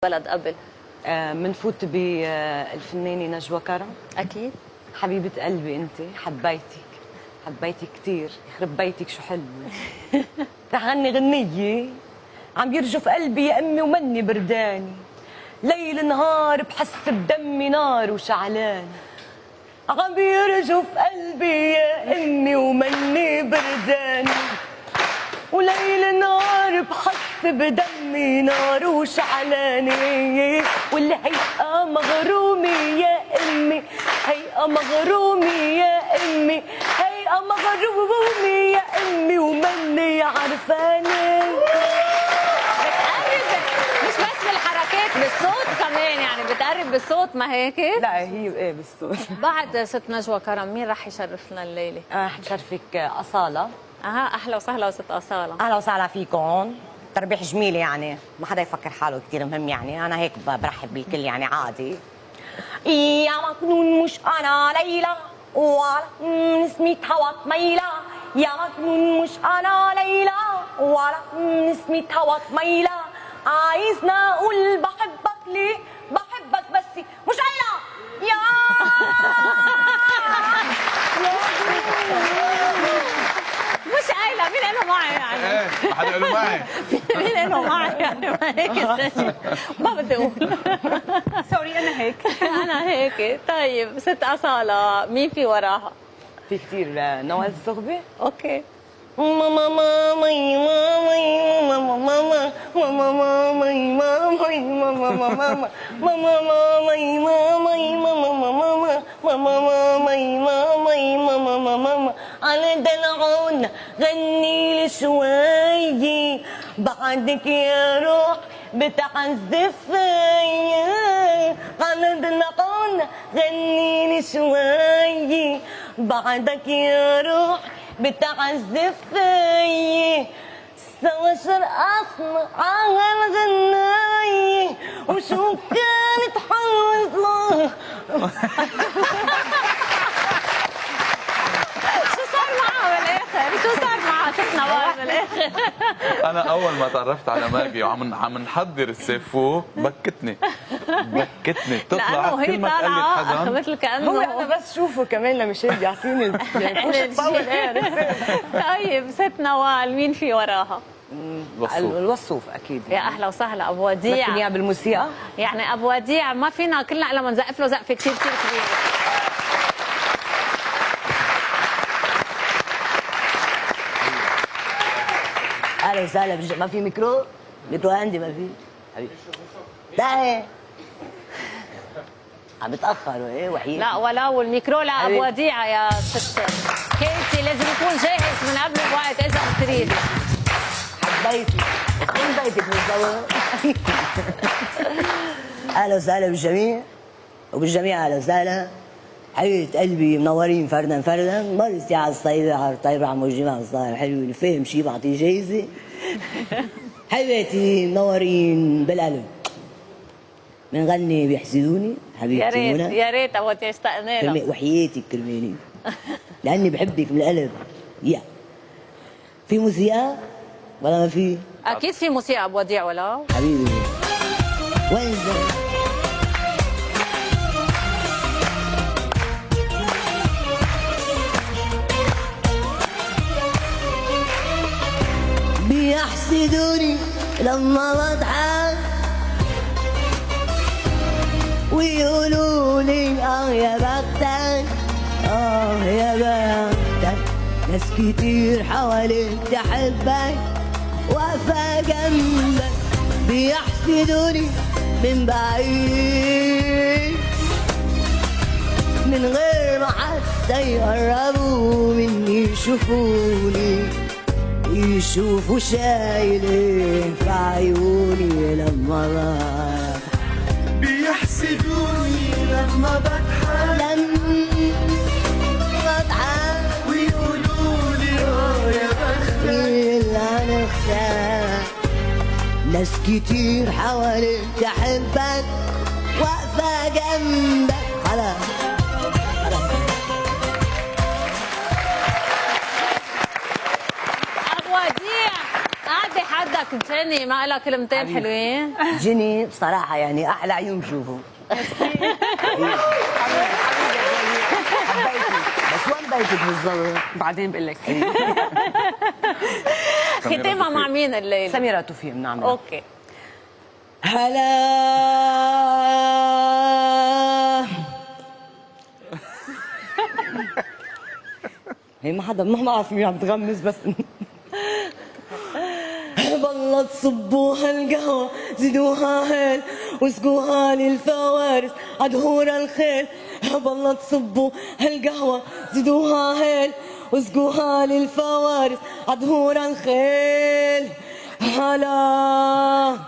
بلد قبل؟ منفوت بالفنانة نجوى كرم. اكيد. حبيبة قلبي انت، حبيتك كثير، يخرب بيتك شو حلو. رح غني غنية عم يرجف قلبي يا امي ومني برداني، ليل نهار بحس بدمي نار وشعلان. عم يرجف قلبي يا امي ومني برداني، وليل نهار بحس بدمي نار وشعلاني، والهيئة مغرومي يا امي، هيئة مغرومي يا امي، هيئة مغرومي يا امي ومني عرفاني. بتقرب مش بس بالحركات، بالصوت كمان، يعني بتقرب بالصوت ما هيك؟ لا هي ايه بالصوت. بعد ست نجوى كرم مين رح يشرفنا الليله؟ حنشرفك أصالة. اهلا وسهلا وست أصالة. اهلا وسهلا فيكم. تربيح جميل، يعني ما حدا يفكر حاله كثير مهم، يعني انا هيك برحب بالكل يعني عادي. يا مجنون مش انا ليلى، ولا اسمي هوت ميلة، يا مجنون مش انا ليلى، ولا اسمي هوت ميلة، عايزنا اقول بحبك ليه؟ بحبك بس مش قايلة يا مش قايله مين قاله معي يعني؟ ايه ما حدا قاله معي. مين قاله معي يعني؟ ما هيك ما بدي اقول. سوري انا هيك. انا هيك. طيب ست أصالة مين في وراها؟ في كثير. نوال الزغبي. اوكي. ماما مامي مامي ماما ماما ماما مامي مامي ماما ماما ماما مامي مامي ماما ماما ماما مامي مامي ماما ماما على دلعونا غني لي شوي، بعدك يا روح بتعذب فيا، على دلعونا غني لي شوي، بعدك يا روح بتعذب فيي، سوا شرقصنا على الغناية وشو كانت حظنا. شو صار معها بالاخر؟ شو صار معها ست نوال بالاخر؟ انا اول ما تعرفت على ماجي وعم نحضر السيفو بكتني بتطلع كل ما تقلد حدا مثل كانه هو انا بس شوفه كمان لمشان بيعطيني الطول. طيب ست نوال مين في وراها؟ الوصوف اكيد. يا اهلا وسهلا ابو وديع. بدك اياه بالموسيقى؟ يعني ابو وديع ما فينا كلنا الا ما نزقف له زقفه كثير كثير كبيره. اهلا وسهلا. ما في ميكرو؟ ميكرو عندي ما في حبيبي. لا عم بتاخروا ايه وحيد. لا ولا والميكرو لابو وديع يا ست كيتي، لازم يكون جاهز من قبل بوقت اذا بتريد. حبيتي وين بيتك بالضبط؟ اهلا وسهلا بالجميع وبالجميع. اهلا وسهلا حبيبة قلبي، منورين فردا فردا. مرستي على الصيدة على الطيبة عم الجماعة الصاير حلو، اللي فاهم شي بعطيه جايزة. حبيبتي منورين بالقلب. بنغني بيحسدوني حبيبتي يا منى. ريت يا ريت ابو وديع اشتقنا لك. وحياتك كرمالي لاني بحبك من القلب. يا في موسيقى ولا ما في؟ اكيد في موسيقى ابو وديع ولا؟ حبيبي وين الزمن؟ بيحسدوني لما بضحك ويقولوا لي يا بختك، يا بختك، ناس كتير حواليك تحبك واقفة جنبك، بيحسدوني من بعيد من غير ما حتى يقربوا مني، يشوفوا شايل ايه في عيوني لما بضحك. بيحسدوني لما بضحك ويقولوا لي يا بختك اللي هنخسر، ناس كتير حواليك تحبك واقفة جنبك. خلاص ابو وديع قاعد حدك لك جيني ما لها كلمتين حلوين؟ جيني بصراحة يعني أحلى عيون بشوفه. حبيتي بس وين بيتك بالضبط؟ بعدين بقول لك. ختامها مع مين الليل؟ سميرة توفيق بنعملها. اوكي. هلا هي ما حدا ما بعرف مين عم تغمز بس بالله تصبوها القهوة زيدوها هيل واسقوها للفوارس عدهور الخيل. بالله تصبوا هالقهوة زيدوها هيل واسقوها للفوارس عدهور الخيل. هلا